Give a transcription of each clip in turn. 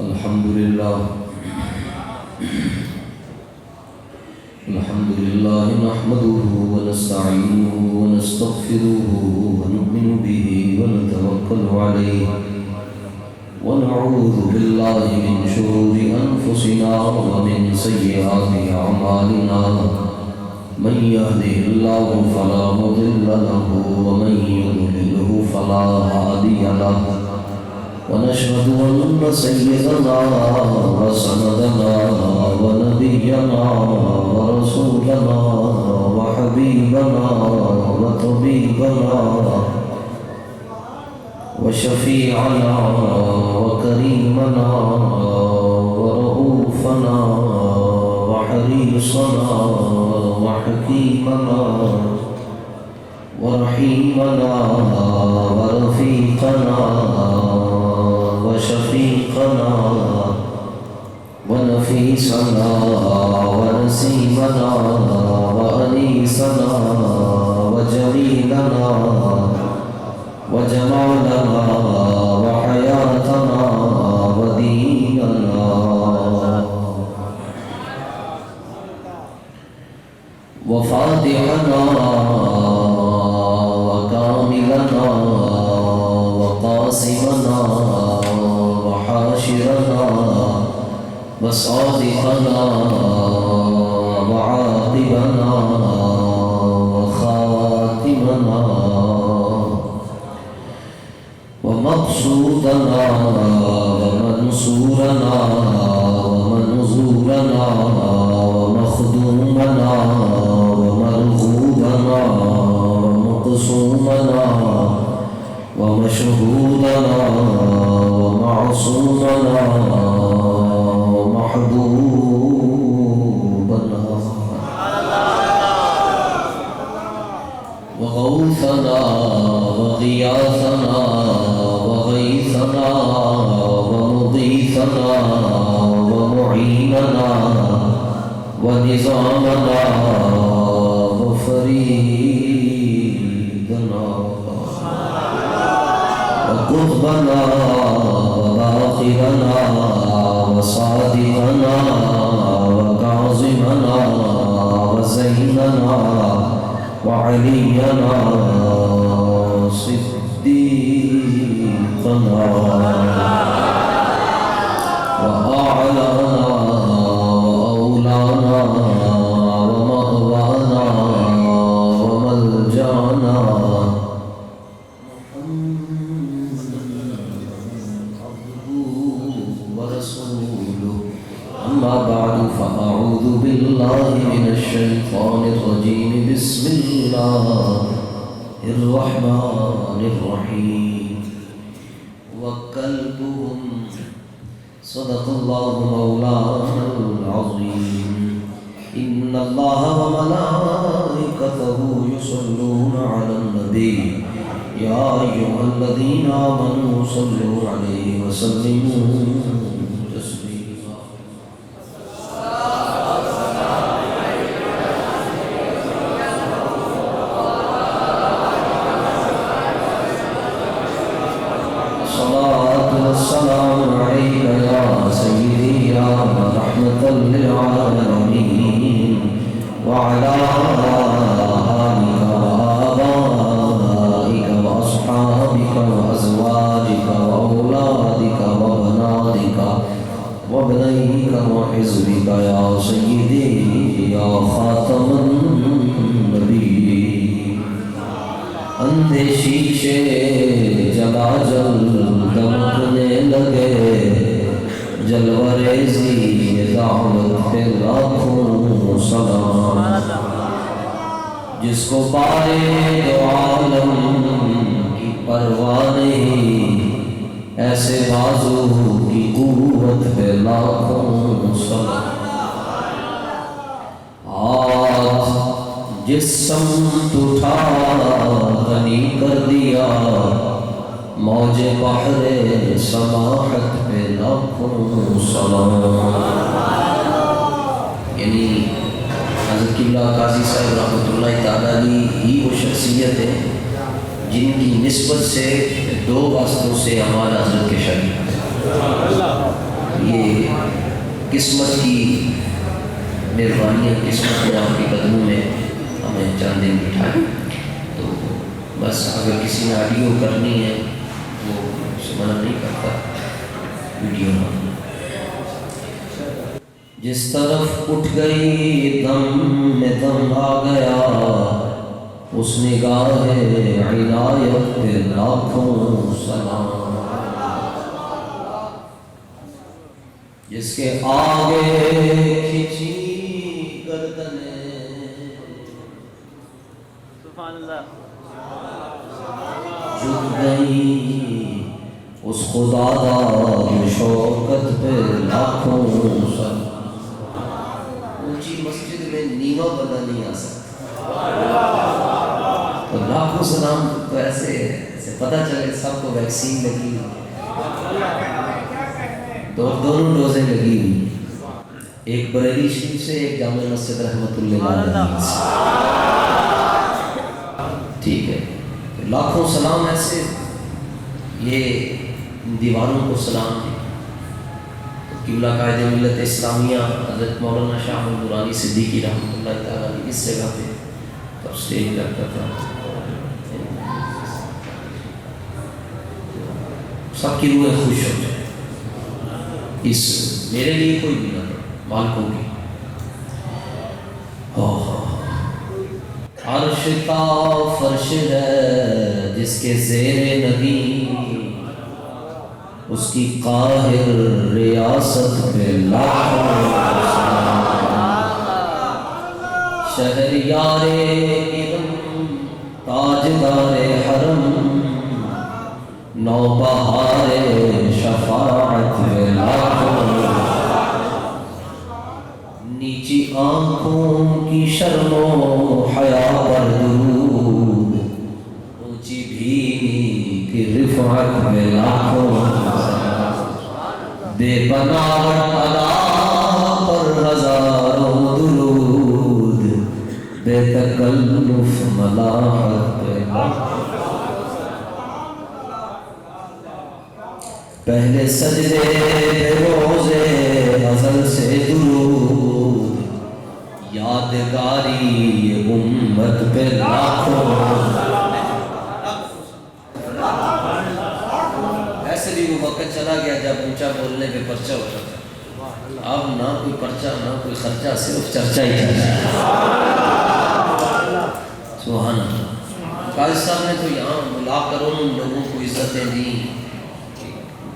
الحمد لله نحمده ونستعينه ونستغفره ونؤمن به ونتوكل عليه ونعوذ بالله من شرور أنفسنا ومن سيئات أعمالنا من يهده الله فلا مضل له ومن يضلله فلا هادي له ونشهد أن سيدنا وسندنا ونبينا ورسولنا وحبيبنا وطبيبنا وشفيعنا وكريمنا ورؤوفنا وحريصنا وحكيمنا ورحيمنا ورفيقنا وشفيقنا ونفيسنا ونسيمنا وأنيسنا وجميلنا وجمالنا وحياتنا وديننا وفاتحنا وكاملنا وقاسمنا وحاشرنا وصادقنا وعاقبنا وخاتمنا ومقصودنا ومنصورنا ومنظورنا ومخدومنا ومرغوبنا ومقصومنا ومشهودنا ومعصومنا ومحبوبنا وغوثنا وغياثنا وغيثنا ومضيثنا ومعيننا ونظامنا وفريدنا وقطبنا وآخرنا وصادقنا وكاظمنا وزيننا وعلينا وصديقنا وأعلانا وأولانا ومأوانا وملجأنا أما بعد فأعوذ بالله من الشيطان الرجيم بسم الله الرحمن الرحيم وكلبهم صدق الله مولانا العظيم إن الله وملائكته يصلون على النبي يا أيها الذين آمنوا صلوا عليه وسلموا السلام عليك يا سيدي يا رحمة للعالمين وعلى آلك وآبائك وأصحابك وأزواجك وأولادك وبناتك وابنيك وحزبك يا سيدي يا خاتم النبيين اندھے شیشے جلا جل دمکنے لگے جلوہ ریزی دعوت پہ لاکھوں سلام جس کو پائے دو عالم کی پرواہ نہیں ایسے بازو کی قوت پہ لاکھوں سلام ہاتھ جس سمت اٹھا غنی کر دیا موج بحر سماحت پہ لاکھوں سلام یعنی حضرت قبلہ قاضی صاحب رحمۃ اللہ تعالیٰ علیہ ہی وہ شخصیت ہے جن کی نسبت سے دو واسطوں سے ہمارا حضرت کے شریک قسمت کی مہربانی، قسمت نے آپ کے قدموں میں ہمیں چند دن بٹھائے. تو بس اگر کسی نے آڈیو کرنی ہے وہ اسے منع نہیں کرتا، ویڈیو نہ. جس طرف اٹھ گئی دم میں دم آ گیا، اس نگاہ عنایت پہ لاکھوں سلام. جس کے آگے کھینچی گردنیں، سبحان اللہ، جھک گئی اس خدا داد شوکت پہ لاکھوں سلام. اونچی مسجد میں نیما بندہ نہیں آ سکتا، تو لاکھوں سلام. تو ایسے پتہ چلے سب کو ویکسین لگی، دونوں ڈوزیں لگی ہوئی، ایک بریلی شریف سے، ایک جامع مسجد رحمت اللہ علیہ سے. ٹھیک ہے، لاکھوں سلام. ایسے یہ دیواروں کو سلام ہے. قبلہ قائد ملت اسلامیہ حضرت مولانا شاہ احمد نورانی صدیقی رحمۃ اللہ تعالیٰ علیہ اس جگہ پہ تب اسٹیج لگتا تھا. سب کی روحیں خوش ہو جائے. اس میرے لیے کوئی بھی نہ مالکوں کی. عرش کا فرش ہے جس کے زیر نبی، اس کی قاہر ریاست پہ لاکھوں شہریار ارم تاجدار حرم، نوبہار شفاعت پہ لاکھوں. نیچی آنکھوں کی شرم و حیا پر درود، اونچی بھینی کی رفعت پہ لاکھوں. بے بناوٹ ادا پر ہزاروں درود، بے تکلف ملاحت پہ لاکھوں. پہلے سجدے روزے ازل سے درود، یادگاری امت پہ لاکھوں. ایسے بھی وہ وقت چلا گیا جب اونچا بولنے پہ پرچہ ہوتا تھا. اب نہ کوئی پرچہ نہ کوئی خرچہ، صرف چرچہ ہی چرچہ. سبحان اللہ. قاضی صاحب نے تو یہاں ملا کروڑوں لوگوں کو عزتیں دی.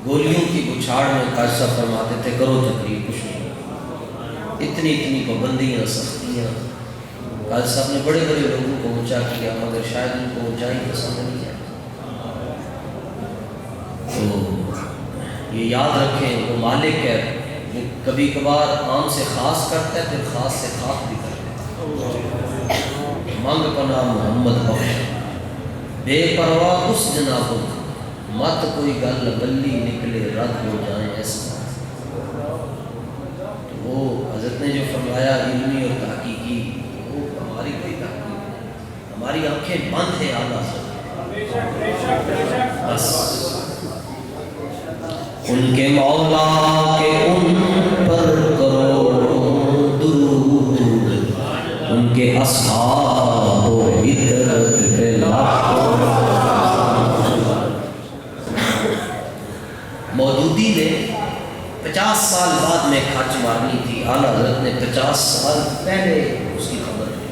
گولیوں کی بچھاڑ میں قاضی صاحب فرماتے تھے کرو تقریر، کچھ نہیں. اتنی پابندیاں سختیاں. قاضی صاحب نے بڑے بڑے لوگوں کو اونچا کیا، مگر شاید ان کو اونچائی پسند نہیں آئی. تو یہ یاد رکھیں، وہ مالک ہے، وہ کبھی کبھار عام سے خاص کرتا ہے، پھر خاص سے خاص بھی کرتا ہے. منگ پناہ محمد بخش، بے پرواہ اس جناب مت کوئی گل بلی نکلے رد ہو جائیں ایسا. تو وہ حضرت نے جو فرمایا علمی اور تحقیقی، وہ ہماری کوئی تحقیق نہیں، ہماری آنکھیں بند ہیں اعلیٰ سے. بس ان کے مولا کے ان پر کرو درود، ان کے اصحاب و عطرت پہ لاکھوں. مودودی نے 50 سال بعد میں کھچ مارنی تھی. اعلیٰ حضرت نے 50 سال پہلے اس کی خبر دی.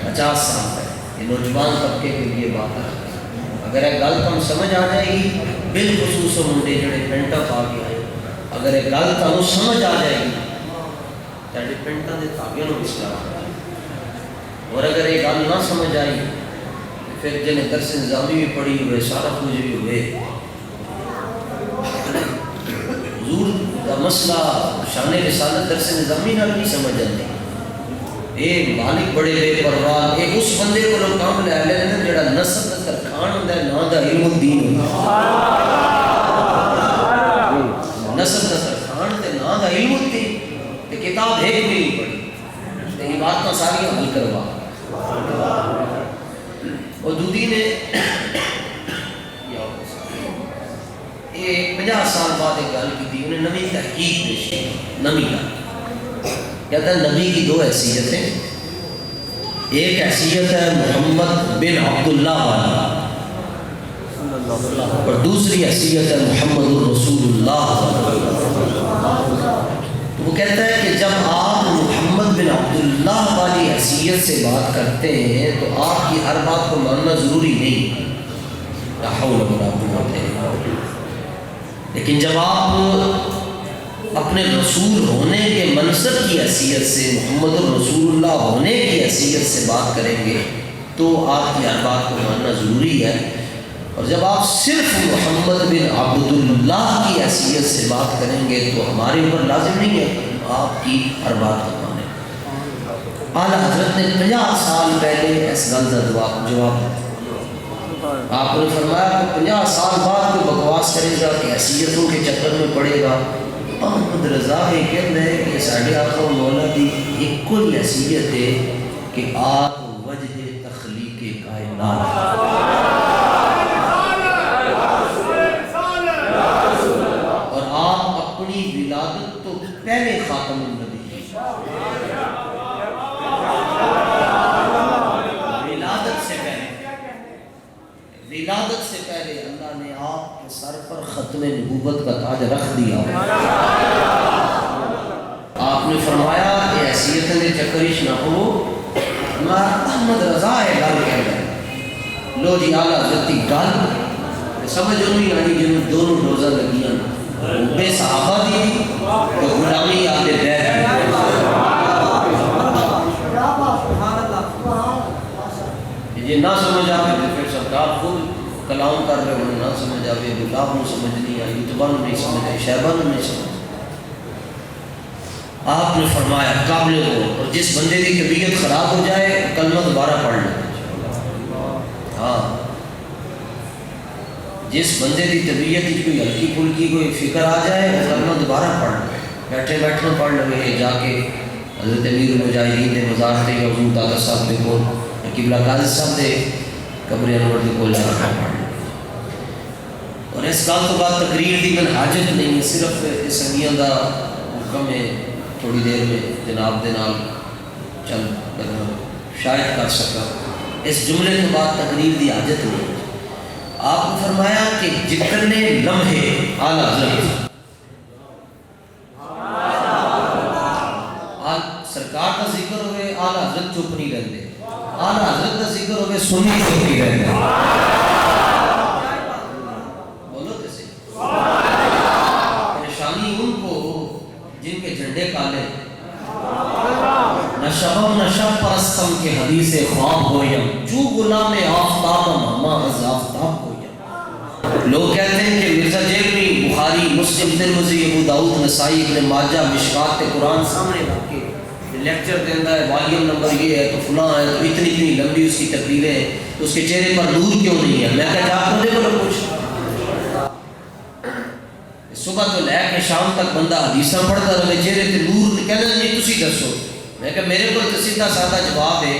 50 سال پہلے. یہ نوجوان طبقے کے لیے بات ہے. اگر ایک گل تم سمجھ آ جائے گی، بالخصوص منڈے جڑے پینٹا پا کے آئے، اگر ایک گل تم سمجھ آ جائے گی تیرے پینٹا دے تابعوں کو اسلام. اور اگر ایک گل نہ سمجھ آئی پھر جنہیں درس نظامی بھی پڑھی ہوئے، سارا کچھ بھی ہوئے، حضور کا مسئلہ شان رسالت درس نظامی نہ نہیں سمجھ آتی. ایک مالک بڑے بے پرواہ، ایک اس بندے کو لوگ کام لے لیتے جڑا نسب دا ترخان ہوتا ہے، نہ دا علم الدین ہوتا ہے. نسب دا ترخان تے نہ دا علم الدین، تے کتاب ایک بھی نہیں پڑھی، تے یہ بات ساری حل کروا. اور دودی نے 50 سال بعد ایک گل کی انہیں نئی تحقیق پیش کی. نئی گل کہتا ہے نبی کی دو حیثیتیں، ایک حیثیت ہے محمد بن عبداللہ والا اور دوسری حیثیت ہے محمد الرسول اللہ. تو وہ کہتا ہے کہ جب آپ محمد بن عبداللہ والی حیثیت سے بات کرتے ہیں تو آپ کی ہر بات کو ماننا ضروری نہیں، لا حول ولا قوت الا باللہ. لیکن جب آپ اپنے رسول ہونے کے منصب کی حیثیت سے، محمد الرسول اللہ ہونے کی حیثیت سے بات کریں گے تو آپ کی ہر بات کو ماننا ضروری ہے. اور جب آپ صرف محمد بن عبداللہ کی حیثیت سے بات کریں گے تو ہمارے اوپر لازم نہیں ہے کہ آپ کی ہر بات کو مانیں. اعلیٰ حضرت نے 50 سال پہلے اس گل کا جواب آپ نے فرمایا کہ 50 سال بعد کوئی بکواس کرے گا کہ حیثیتوں کے چکر میں پڑے گا. محمد رضا یہ کہنا ہے کہ ساڑھے آقا مولا کی ایک کوئی حیثیت ہے کہ آپ وجہ تخلیق کائنات، اور آپ اپنی ولادت تو پہلے خاتم النبی، ولادت سے پہلے اللہ نے آپ کے سر پر ختم نبوت کا تاج رکھ دیا. آپ نے فرمایا کہ حیثیت نے چکرش نہ ہو، میں احمد رضا ہے گل کہہ رہا لو جی اعلیٰ حضرت کی گل سمجھ نہیں آئی جنہوں دونوں روزہ لگیاں بے صحابہ دی تو غلامی آتے بیٹھ یہ نہ سمجھ آئے تو پھر سرکار خود کلام کر رہے انہیں نہ سمجھ آئے، گلاب نے سمجھ نہیں آئی، اتبا نے نہیں سمجھ آئی، شہبہ نے نہیں سمجھ. آپ نے فرمایا قابل ہو، اور جس بندے کی طبیعت خراب ہو جائے کلمہ دوبارہ پڑھ لیں. ہاں جس بندے کی طبیعت کی کوئی ہلکی پھلکی کوئی فکر آ جائے وہ کلمہ دوبارہ پڑھ لیں، بیٹھے بیٹھے پڑھ لیں. جا کے حضرت امیر المجاہدین کے مزار سے حضور دادا صاحب کے کو قبلہ قاضی صاحب دے قبر انور کے کول جا کے پڑھ لیں. اور اس گل تو بعد تقریر دی من حاجت نہیں ہے، صرف اس سنگیاں دا حکم ہے تھوڑی دیر میں جناب دے نال چل کرنا شاید کر سکا. اس جملے کے بعد تقریر دی حاجت نہیں. آپ نے فرمایا کہ جتنے لمحے اعلیٰ حضرت سرکار کا ذکر ہوئے اعلیٰ حضرت چپ نہیں رہتے، اعلیٰ حضرت کا ذکر ہوئے سنی چپ نہیں رہتے. بولو کیسے پریشانی ان کو جن کے جھنڈے کالے نہ شبم نہ شب پرستم کے حدیث خواب ہویم جو غلام آفتاب ماما از آفتاب ہویم. لوگ کہتے ہیں کہ مرزا جیبنی بخاری مسلم ترمذی ابو داؤد نسائی ابن ماجہ مشکات قرآن سامنے رکھ کے لیکچر دیتا ہے والیوم نمبر یہ ہے تو فلاں ہے تو اتنی اتنی لمبی اس کی تقریریں ہیں تو اس کے چہرے پر نور کیوں نہیں ہے؟ میں کہا جا کر دیکھو کچھ صبح تو لے کے شام تک بندہ حدیثاں پڑھتا رہے چہرے تے نور کہنا نہیں تسی دسو. میں کہا میرے کو تو سیدھا سادہ جواب ہے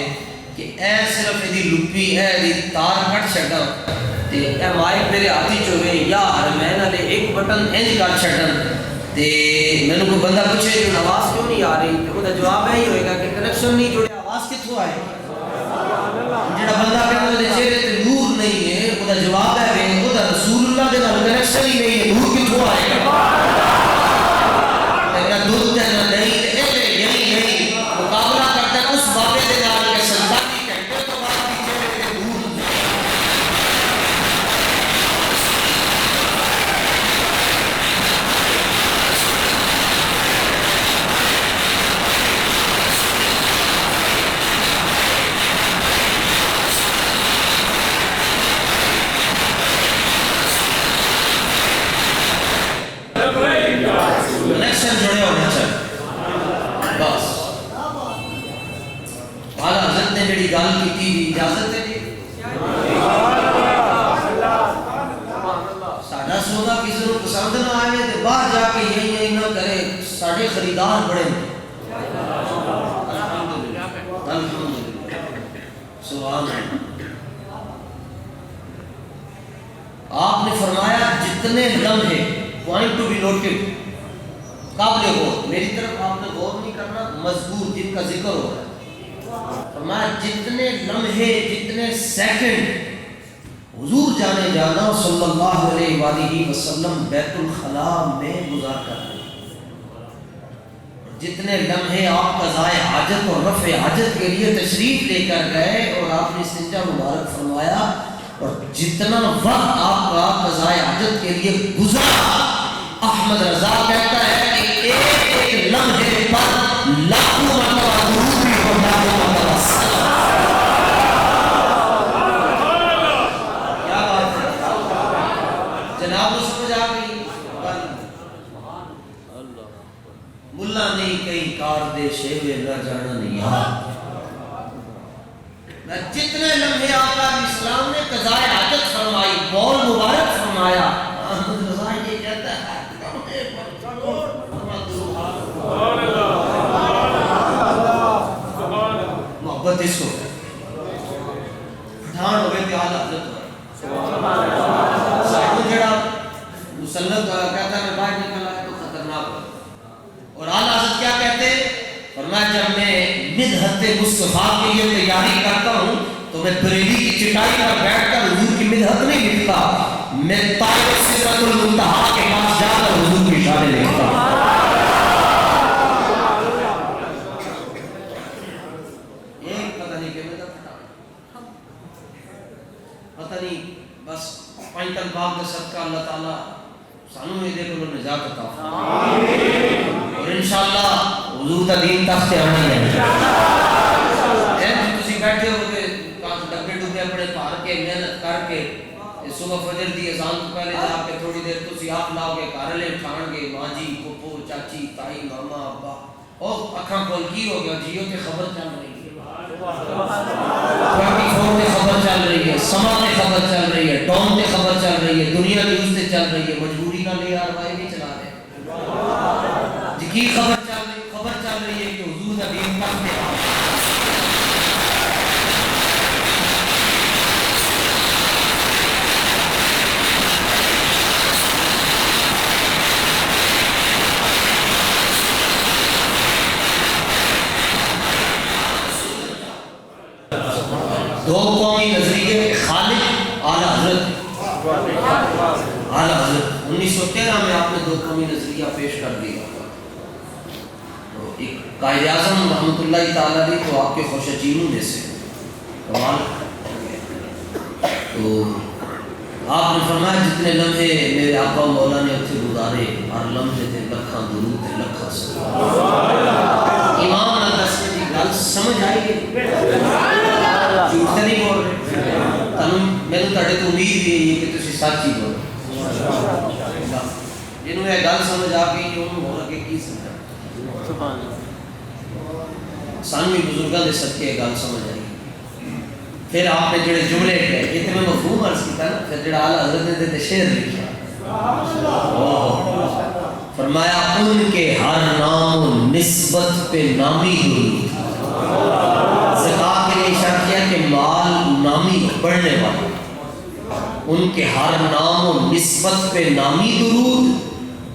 کہ اے صرف ایدی لپی اے ایدی تار کٹ چھڑا تے اے مائک میرے ہاتھی چوے یا حرمین والے ایک بٹن انج کر چھڑن تے میں نے کوئی بندہ پوچھے جو آواز کیوں نہیں آ رہی تو وہ جواب ہے ہی ہوئے گا کہ کنیکشن نہیں جڑے آواز کتوں آئے. جڑا بندہ کہتا ہے چہرے تے نور نہیں ہے وہ جواب ہے وہ رسول اللہ دے نال کنیکشن ہی نہیں ہے، نور کتوں آئے گا؟ نہ دودھ ہے نہ نہیں یہی نہیں مقابلہ کرتا ہے اس بابے دے نال کہ سنتالی گھنٹے تو بعد بھی چہرے تے نور. کنیکشن جڑے ہونا چاہیے بس. اعلیٰ حضرت نے جڑی گل کی تھی اجازت ہے جی ساڈا سودا کسی کو پسند نہ آئے تو باہر جا کے یہی نہ کرے ساڈے خریدار بڑے الحمدللہ سبحان اللہ. آپ نے فرمایا جتنے لمحے پوائنٹ ٹو بی نوٹڈ، قابل غور. میری طرف آپ نے غور نہیں کرنا، مذکور جن کا ذکر ہو رہا ہے. فرمایا جتنے لمحے جتنے سیکنڈ حضور جانے جانا صلی اللہ علیہ وآلہ وسلم بیت الخلا میں گزار کر رہے ہیں، جتنے لمحے آپ قضائے حاجت اور رفع حاجت کے لیے تشریف لے کر گئے اور آپ نے استنجا مبارک فرمایا، اور جتنا وقت آپ کا قضائے حاجت کے لیے گزرا، احمد رضا کہتا ہے کہ ایک ایک لمحے پر لاکھوں مرتبہ درود بھی اور لاکھوں مرتبہ سلام. کیا بات ہے جناب، کو سمجھ آ گئی؟ ملا نہیں کہیں کار دے شیوے نہ جانا نہیں یاد. جتنے لمحے آقا علیہ السلام نے قضائے حاجت فرمائی، بول مبارک فرمایا، احمد رضا یہ کہتا ہے محبت اس کو پٹھان ہوئے تھے آل حضرت صاحب جڑا مسلط کہتا ہے میں باہر نکل آئے تو خطرناک ہو. اور آل حضرت کیا کہتے ہیں؟ فرمایا جب میں مدحت مصطفیٰ کے لیے تیاری کرتا ہوں تو میں بریلی کی چٹائی پر بیٹھ کر حضور کی مدحت نہیں لکھتا، میں طائف سدرۃ المنتہا کے پاس جا کر حضور کی شان لکھتا. ایک پتہ نہیں کہ میں پتہ نہیں بس پینتل باغ کا صدقہ اللہ تعالیٰ سانو یہ دے کر نجات عطا فرمائے، اور انشاءاللہ حضور کا دین تخت آنا ہے. تسی بیٹھے ہو کے ڈبے ڈبے اپنے پار کے محنت کر کے صبح فجر دی اذان تو پہلے جا کے تھوڑی دیر تسی آپ لاؤ گے گھر لے اٹھان گے، ماں جی پھپھو چاچی تائی ماما ابا، اور اکھاں کھول کی ہو گیا جیو تے خبر چل رہی ہے، 24 تے خبر چل رہی ہے، سما تے خبر چل رہی ہے، ڈون تے خبر چل رہی ہے، دنیا نیوز تے چل رہی ہے. مجبوری نہ لے یار بھائی نہیں چلا رہے جی کی خبر چل رہی ہے کہ حضور کا دین تخت میں آ. دو قومی نظریے کے خالق اعلیٰ حضرت، اعلیٰ حضرت 1913 میں آپ نے دو قومی نظریہ پیش کر دیا. ایک قائد اعظم رحمۃ اللہ تعالیٰ علیہ تو آپ کے خوشچینوں میں سے کمال. تو آپ نے فرمایا جتنے لمحے میرے آقا مولا نے اتنے گزارے، ہر لمحے تے لکھاں درود تے لکھاں سلام. امام نہ دس کی گل سمجھ آئی ہے؟ جھوٹ تو نہیں بول رہے، میں تو تھوڑے تو امید بھی ہے کہ تسی سچ ہی بول رہے. جنہوں یہ گل سمجھ آ گئی انہوں ہو لگے کی سمجھا. سانو بھی بزرگاں دے صدقے گل سمجھ آئی. پھر آپ نے جڑے جملے کہے یہ تو میں مفہوم عرض کیتا نا، پھر جڑا اعلیٰ حضرت نے تے شعر لکھا فرمایا ان کے ہر نام و نسبت پہ نامی درود. زکات کے لیے اشارہ کیا کہ مال نامی پڑھنے والا، ان کے ہر نام و نسبت پہ نامی درود،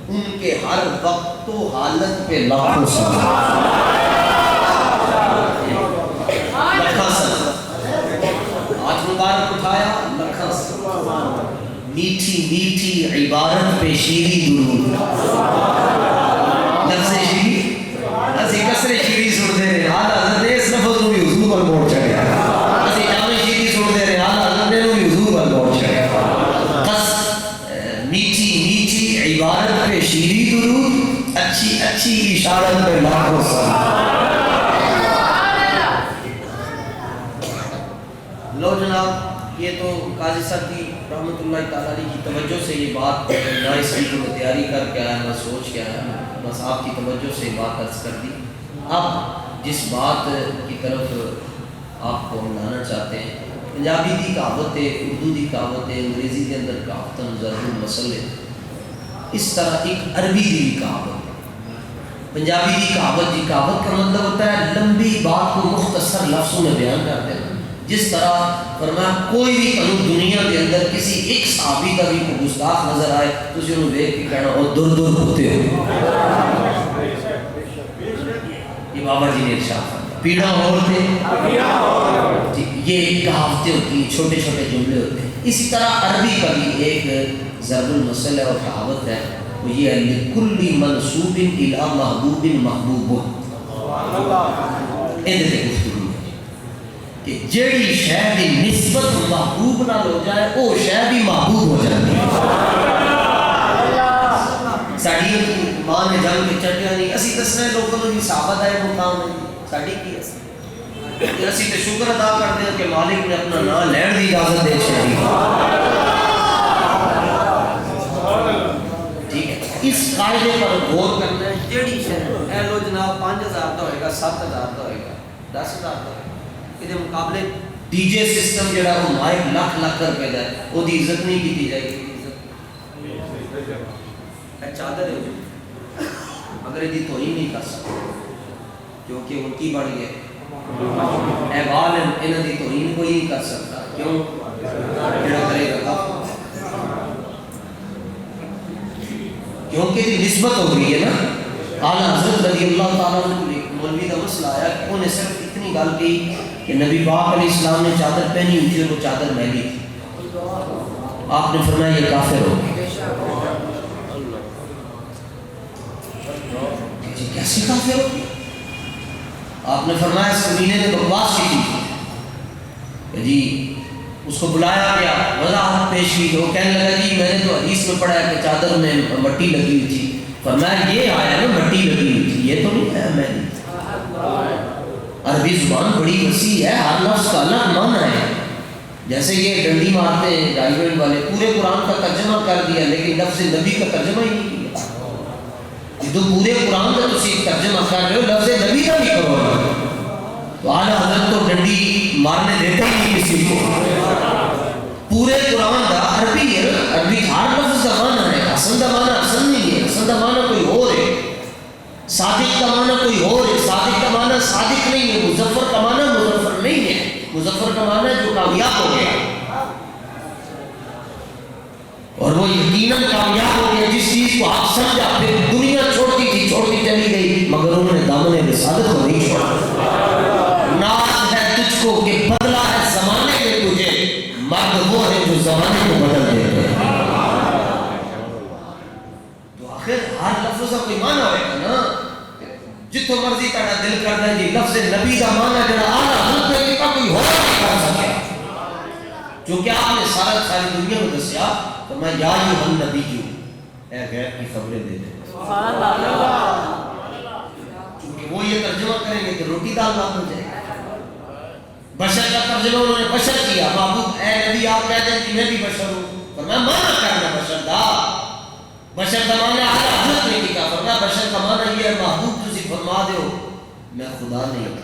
ان کے ہر وقت و حالت پہ لاکھوں سلام. لکھاں سلام ہاتھ مبارک اٹھایا، لکھاں سلام. میٹھی میٹھی عبارت پہ شیریں درود. لفظ شیریں اسی کسرے شیریں سنتے رہے، اعلیٰ حضرت نے اس لفظ کو بھی حضور پر موڑ چڑھیا. اسی جامع شیریں سنتے رہے، اعلیٰ حضرت نے بھی حضور پر موڑ چڑھیا. بس میٹھی میٹھی عبارت پہ شیریں درود، اچھی اچھی اشارت پہ لاکھوں سلام. لو جناب، یہ تو قاضی صاحب کی رحمۃ اللہ تعالیٰ علیہ کی توجہ سے یہ بات نہ اس کی میں تیاری کر کے آیا نہ سوچ کے آیا، بس آپ کی توجہ سے بات عرض کر دی. اب جس بات کی طرف آپ کو ہم لانا چاہتے ہیں، پنجابی کی کہاوت ہے، اردو کی کہاوت ہے، انگریزی کے اندر کہاوتن ضرور مسئلے، اس طرح ایک عربی کی بھی کہاوت ہے. پنجابی کی کہاوت جی، کہاوت کا مطلب ہوتا ہے لمبی بات کو مختصر لفظوں میں بیان کر دینا. جس طرح فرمایا کوئی بھی قانون دنیا کے اندر کسی ایک صحابی کا بھی گستاخ نظر آئے تسی انہوں دیکھ کے کہنا وہ دور دور ہوتے ہو. یہ بابا جی نے ارشاد فرمایا پیڑا ہوتے یہ کہاوتیں ہوتی ہیں, چھوٹے چھوٹے جملے ہوتے ہیں. اسی طرح عربی کا بھی ایک ضرب المثل ہے اور کہاوت ہے, وہ یہ ہے لِكُلِّ مَنْصُوبٍ إِلَىٰ مَحْبُوبٍ مَحْبُوبٌ. اندھے گفتگو کہ جیڑی شے دی نسبت محبوب نہ ہو جائے وہ شے بھی محبوب ہو جاتی ہے. ساڑی ماں نے جنگ کے چڑھیا نہیں, اسی دسنے لوگوں نے بھی صحابت آئے مقام نہیں, ساڑی کی ہے اسی تے شکر ادا کرتے ہیں کہ مالک نے اپنا نام لین دی اجازت دے چھڑی. ٹھیک ہے, اس قاعدے پر غور کرنا ہے. جیڑی شے اے لو جناب 5000 کا ہوئے گا, 7000 کا ہوئے گا, 10000 کا ہوئے گا, یہ مقابلے ڈی جے سسٹم جڑا وہ مائک لاکھ لاکھ روپے دا ہے, وہ دی عزت نہیں کی جائے گی. چادر ہے مگر یہ تو ہی نہیں کر سکتا کیونکہ ان کی بڑی ہے احوال انہوں کی تو ہی کوئی نہیں کر سکتا. کیوں جڑا کرے گا کیونکہ یہ نسبت ہو گئی ہے نا. اعلیٰ حضرت رضی اللہ تعالیٰ عنہ مولوی کا مسئلہ آیا کہ انہیں صرف اتنی گل کی کہ نبی پاک علیہ السلام نے چادر پہنی ہوئی تھی اور وہ چادر میلی تھی. آپ نے فرمایا یہ کافر ہو گیا. جی کیسے کافر ہو گیا؟ آپ نے فرمایا اس قبیلے نے بکواس کی تھی. جی اس کو بلایا گیا, وضاحت پیش کی. وہ کہنے لگا جی میں نے تو حدیث میں پڑھا ہے کہ چادر میں مٹی لگی ہوئی تھی. فرمایا یہ آیا نا مٹی لگی ہوئی تھی, یہ تو نہیں ہے. میں نے عربی زبان بڑی وسیع ہے, ہر لفظ کا الگ معنی ہے. جیسے یہ ڈنڈی مارتے ہیں ڈائیورنٹ والے, پورے قرآن کا ترجمہ کر دیا لیکن لفظ نبی کا ترجمہ ہی نہیں کیا. جو پورے قرآن کا تسی ترجمہ کر رہے ہو لفظ نبی کا بھی کرو. تو اعلیٰ حضرت تو ڈنڈی مارنے دیتے ہی نہیں کسی کو. پورے قرآن کا عربی ہے, عربی ہر لفظ کا معنی ہے. حسن کا معنی حسن نہیں ہے, حسن کا معنی کوئی اور ہے. صادق کا معنی کوئی اور ہے, صادق کا معنی صادق نہیں ہے. مظفر کا معنی مظفر نہیں ہے. مظفر کا معنی جو کامیاب ہو گیا, اور وہ یقیناً کامیاب ہو گیا جس چیز کو آپ سمجھا. پھر دنیا چھوڑتی تھی, چھوڑتی چلی گئی, مگر انہوں نے دامن رسالت کو نہیں چھوڑا. ناز ہے تجھ کو کہ بدلا ہے زمانے میں تجھے, مرد وہ ہے جو زمانے کو بدل دیتے ہیں. تو آخر ہر لفظ کا کوئی معنی ہوئے گا نا. جتوں مرضی تڑا دل کرنا ہے جی لفظ نبی کا معنی جڑا اعلیٰ حضرت نے کہا کوئی اور نہیں کر سکیا. چونکہ آپ نے ساری دنیا میں دسیا تو میں یا یوحنا نبی کیوں اے غیب کی خبریں دے دیں. چونکہ وہ یہ ترجمہ کریں گے کہ روٹی دال بات ہو جائے گا. بشر کا ترجمہ انہوں نے بشر کیا. محبوب اے نبی آپ کہتے ہیں کہ میں بھی بشر ہوں, اور میں مانا کرنا بشر دا. بشر کا معنی اعلیٰ حضرت نے کیا فرمایا بشر کا معنی یہ ہے محبوب تجھے فرما دو میں خدا نہیں ہوں.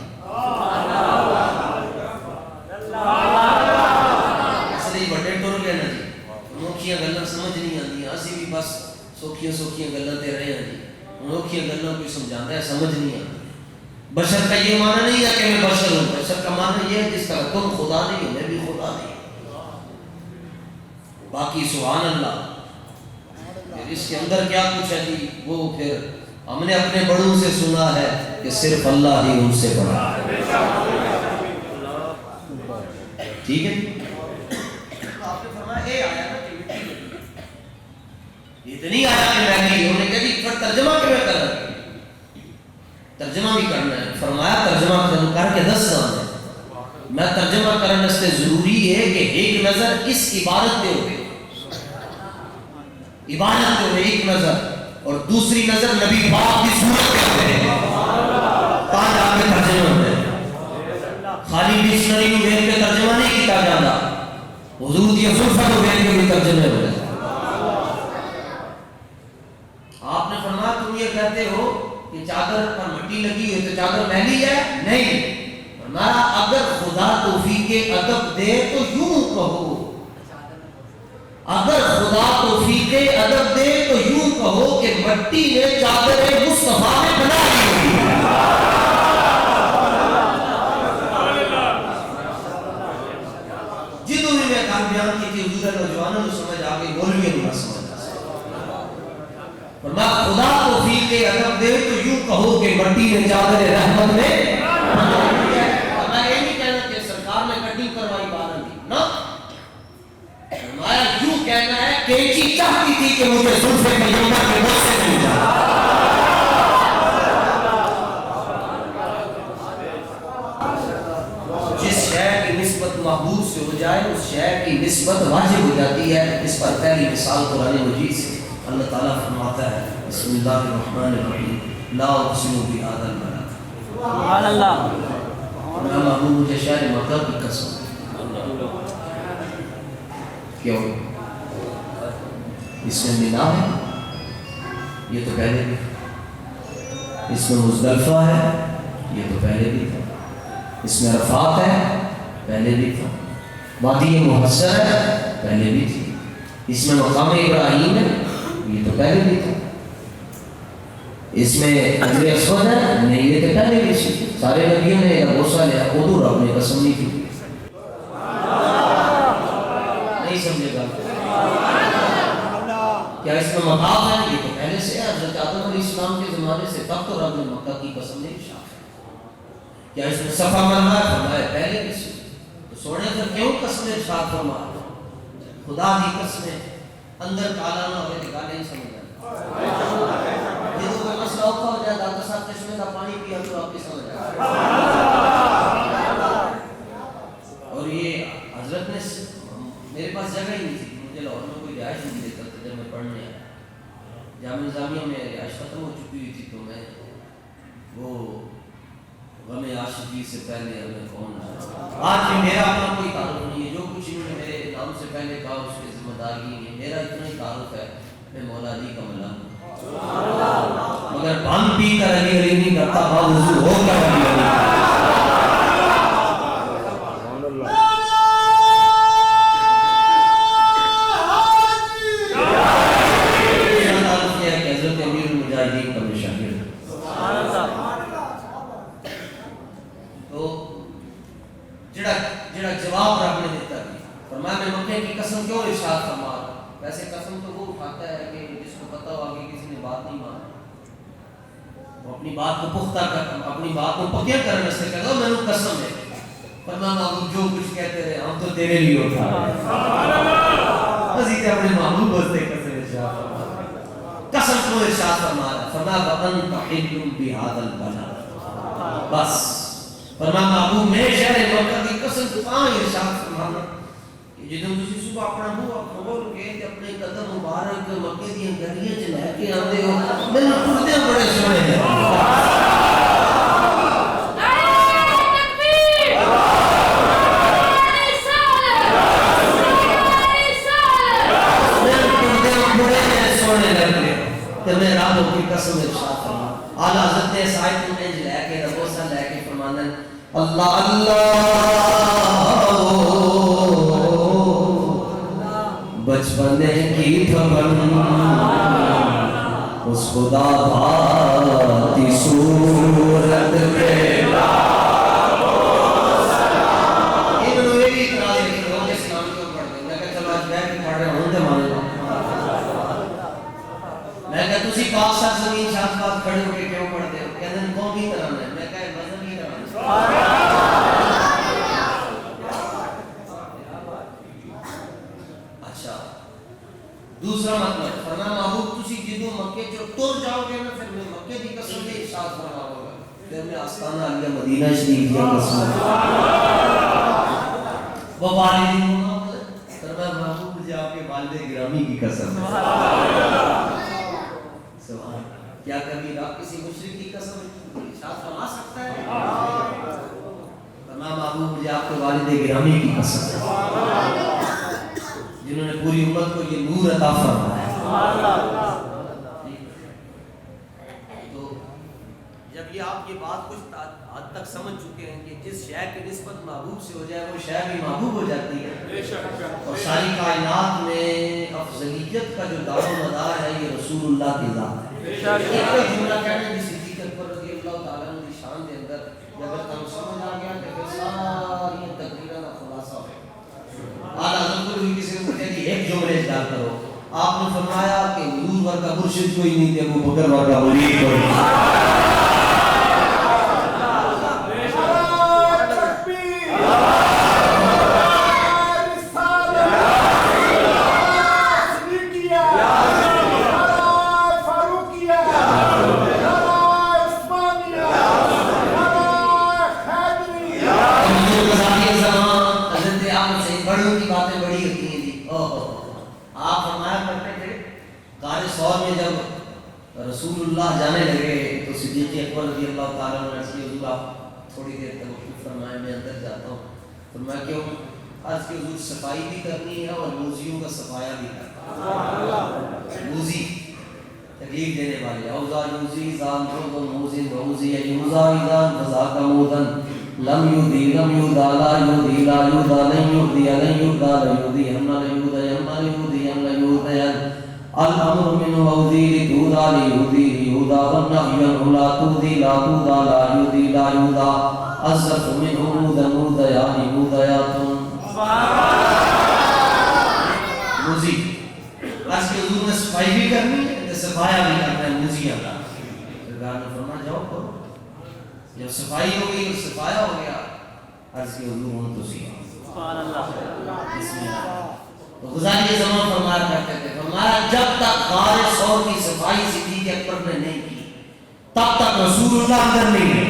اصلی بڑے ٹر گئے نا جی, انوکھیاں گلاں سمجھ نہیں آتی. اسی بھی بس سوکھیاں گلاں تے رہے ہیں جی. انوکھیاں گلاں کوئی سمجھاتا ہے سمجھ نہیں آتی. بشر کا یہ معنی نہیں ہے کہ میں بشر ہوں. بشر کا معنی یہ ہے جس طرح تم خدا نہیں ہو میں بھی خدا نہیں ہوں. باقی سبحان اللہ اس کے اندر کیا کچھ ہے جی وہ پھر ہم نے اپنے بڑوں سے سنا ہے کہ صرف اللہ ہی ان سے بڑا ہے. ٹھیک ہے, آپ نے فرمایا اے آیا نا کہ مٹی لگی, اتنی آیا کہ میں نہیں. انہوں نے کہا کہ پھر ترجمہ کیوں کرنا ہے؟ ترجمہ بھی کرنا ہے. فرمایا ترجمہ کر کے دس دیں. میں ترجمہ کرنے سے ضروری ہے کہ ایک نظر اس عبارت پہ ہوئے, عبادت پہ ہوئے ایک نظر, اور دوسری نظر نبی پاک کی صورت پہ ہوئے. پانچ آپ میں ترجمہ ہوتے ہیں. خالی ڈکشنری کو دیکھ کے ترجمہ نہیں کیا جاتا, حضور کی صورت کو دیکھ کے بھی ترجمے ہوتے ہیں. آپ نے فرمایا تم یہ کہتے ہو کہ چادر پر مٹی لگی ہوئی تو چادر میلی ہے. نہیں, فرمایا اگر خدا توفیق ادب دے تو یوں کہو, اگر خدا توفیق ادب دے تو یوں کہو کہ مٹی نے چادر مصطفیٰ میں بنا دی. جدوں بھی میں کام بیان کی تھی حضور نوجوانوں کو سمجھ آ گئی, مولویوں کو نہ سمجھ آ سکتا. فرمایا خدا توفیق ادب دے تو یوں کہو کہ مٹی نے چادر رحمت میں میں یہ نہیں کہنا کہ سرکار نے کٹنگ کروائی بارہ دی نا، فرمایا یوں کہنا ہے کینچی چاہتی تھی کہ مجھے زلفے پیغمبر کے مجھ سے مل جائے. جس شے کی نسبت محبوب سے ہو جائے اس شے کی نسبت واجب ہو جاتی ہے. اس پر پہلی مثال قرآن مجید سے اللہ تعالیٰ فرماتا ہے بسم اللہ الرحمن الرحیم لا اقسم بهذا البلد. سبحان اللہ. میرا محبوب مجھے شہر مکہ کی قسم. کیوں؟ اس میں مینا ہے یہ تو پہلے بھی، اس میں مزدلفہ ہے یہ تو پہلے بھی تھا، اس میں عرفات ہے پہلے بھی تھا، وادی محصر ہے پہلے بھی تھی، اس میں مقام ابراہیم ہے یہ تو پہلے بھی تھا، اس میں حجر اسود ہے نہیں یہ تو پہلے بھی تھی. سارے نبیوں نے بہت سارے خود رب نے قسم نہیں کی. نہیں سمجھے گا کیا اس میں مقام ہے یہ تو پہلے سے ہے. حضرت آدم علیہ السلام کے زمانے سے تب تو رب نے مکہ کی قسم نہیں شاہ. کیا اس میں صفا مرنا ہے فرمایا پہلے بھی سے. تو سونے پر کیوں قسم ارشاد فرما خدا دی قسم اندر کالا نہ ہوئے نکالے نہیں سمجھا. یہ تو کوئی مسئلہ اوکھا ہو جائے داتا صاحب چشمے کا پانی پیا تو آپ کی سمجھ آئے. اور یہ حضرت نے میرے پاس جگہ ہی نہیں تھی، مجھے لاہور میں کوئی رہائش نہیں دیتا تھا جب میں پڑھنے آیا. جامعہ نظامیہ میں رہائش ختم ہو چکی ہوئی تھی تو میں وہ غم عاشقی سے پہلے ہمیں کون آج بھی میرا اپنا کوئی تعلق نہیں ہے. جو کچھ انہوں نے میرے نام سے پہلے کہا اس کی ذمہ داری نہیں ہے. میرا اتنا ہی تعلق ہے میں مولا علی کا ملام مگر بھنگ پی کر علی علی نہیں کرتا باوضو ہو کر علی علی جواب رب نے دیتا ہے. فرمایا میں مکے کی قسم کیوں ارشاد فرما رہا ہوں. ویسے قسم تو وہ اٹھاتا ہے کہ جس کو پتہ ہوا کہ کسی نے بات نہیں مانی وہ اپنی بات کو پختہ کر اپنی بات کو پکیا کرنے سے کہتا میں نے قسم ہے. فرمایا محبوب جو کچھ کہتے رہے ہم تو تیرے لیے اٹھا بس یہ اپنے محبوب ہوتے قسم ارشاد قسم کو ارشاد فرما رہا. فرمایا وَأَنْتَ حِلٌّ بِهَذَا الْبَلَدِ. بس فرمایا محبوب میں شہر مکہ کی قسم کہاں ارشاد فرمانا کہ جدوں تسی صبح اپنا منہ کھول کے تے اپنے قدم مبارک مکے دی گلیاں چ لے کے آندے ہو مینوں ٹردے بڑے سونے ہیں. میں رب کی قسم ارشاد فرما. اعلی حضرت نے سائد میں لے کے ربوسا لے کے فرمانا اللہ اللہ بچپن کی تھمن اس خدا بھاتی صورت پہ پاک ساتھ زمین شاہ پاک کھڑے ہو کے کیوں پڑھتے ہو کہتے ہیں قومی ترانہ ہے. میں کہا مذہبی ترانہ. اچھا دوسرا مطلب فرمایا محبوب تسی جدوں مکے چ تر جاؤ گے نا پھر میں مکے دی قسم دے ارشاد فرماؤں گا پھر میں آستانہ عالیہ مدینہ شریف کی قسم وہ والدین فرمایا محبوب مجھے آپ کے والد گرامی کی قسم سبحان. کیا کبھی رب کسی مشرک کی قسم ارشاد فرما سکتا ہے؟ فرمایا محبوب مجھے آپ کے والد گرامی کی قسم جنہوں نے پوری امت کو یہ نور عطا فرمایا. تو جب یہ آپ یہ بات کچھ حد تک سمجھ چکے ہیں کہ جس شے کی نسبت محبوب سے ہو جائے وہ شے بھی محبوب ہو جاتی ہے اور ساری کائنات میں افضلیت کا جو دار و مدار ہے یہ رسول اللہ کی ذات ہے. ایک جملہ کہنا جس صدیق اکبر رضی اللہ تعالیٰ عنہ کی شان کے اندر اگر تم سمجھ آ گیا کہ پھر ساری تقریروں کا خلاصہ ہو. اعلیٰ حضرت کو بھی کسی نے پوچھا کہ ایک جملے ڈال کرو. آپ نے فرمایا کہ حضور ورگا مرشد کوئی نہیں تھے، ابو بکر ورگا مرید کوئی نہیں۔ رسول اللہ جانے لگے تو صدیق اکبر رضی اللہ تعالیٰ عنہ نے حضور آپ تھوڑی دیر توقف فرمائے، میں اندر جاتا ہوں۔ فرمایا کیوں؟ آج کے حضور صفائی بھی کرنی ہے اور موزیوں کا صفایا بھی کرنا ہے۔ موزی تکلیف دینے والے اوزا یوزی زان روز موزی موزی یوزا ایزان فضاک مودن لم یودی لم یودا لا یودی لا یودا لن یودی لن یودا لا یودی ہم لا یودا ہم لا یودی ہم لا یودا الامر من وودی لتودا لیودی لیودا والنحی لا تودی لا تودا لا یودی لا یودا ازرف من عمود مودا یعنی مودا یاتن موزی۔ آج کے حضور نے صفائی بھی کرنی ہے، صفایا بھی کرنا ہے موزیاں کا۔ سرکار نے فرمایا جاؤ کرو، جب صفائی ہو گئی اور صفایا ہو گیا، عرض کے حضور ہوں تو سیاں سبحان اللہ۔ بسم اللہ۔ تو غزالی زمان فرمایا کرتے تھے، فرمایا جب تک غار ثور کی صفائی صدیق اکبر نے نہیں کی تب تک رسول اللہ اندر نہیں ہے۔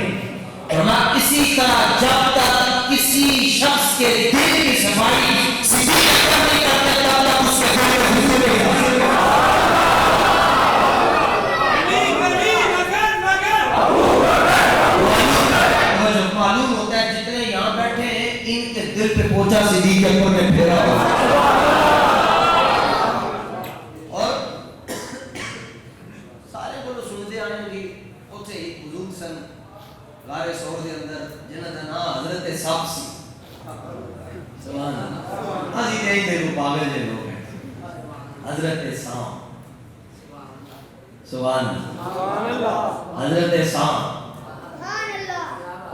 فرمایا اسی طرح جب تک کسی شخص کے دل کی صفائی صدیق اکبر نہیں کرتے تب تک اس کے دل میں حضور نہیں آتا۔ معلوم ہوتا ہے جتنے یہاں بیٹھے ہیں ان کے دل پہ پہنچا صدیق اکبر نے پھیرا اور سارے کو سنتے آنے گی اتنے ہی حضور سن غار ثور کے اندر جنہاں دا نام حضرت صاحب سی سبحان اللہ۔ ہاں جی کہیں دیکھو پاگل جے لوگ ہیں، حضرت صاحب سبحان اللہ، حضرت صاحب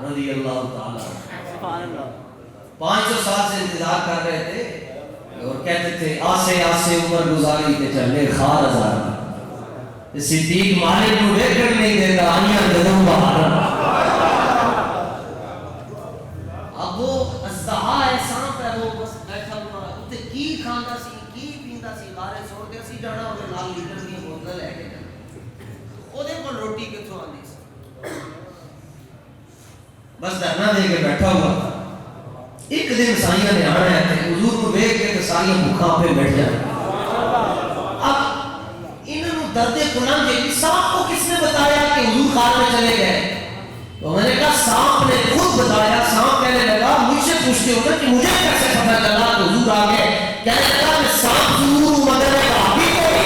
رضی اللہ تعالیٰ 500 سال سے انتظار کر رہے تھے اور کہتے تھے آسے آسے عمر گزاری تے چلے خار ہزار، صدیق مالک کو دیکھنے نہیں دیتا آئیاں جدوں بہار۔ اب وہ ازدہا ہے، سانپ ہے، وہ بس بیٹھا ہوا تے کی کھاندا سی کی پیندا سی، غار ثور تے اسی جانا ہوے نال لیٹر دی بوتل لے کے جانا، اودے کول روٹی کتھوں آندی سی، بس دھرنا دے کے بیٹھا ہوا تھا۔ ایک دن سائیاں نے آنا ہے حضور کو دیکھ کے تو سائیاں بھوکھا پہ بیٹھ جائیں۔ اب انہوں درد قرآن کے سانپ کو کس نے بتایا کہ حضور خان میں چلے گئے؟ تو میں نے کہا سانپ نے خود بتایا۔ سانپ کہنے لگا مجھ سے پوچھتے ہوگا کہ مجھے کیسے پتہ چلا کہ حضور آ گئے؟ کہنے لگا میں سانپ ضرور ہوں مگر میں کافی کوئی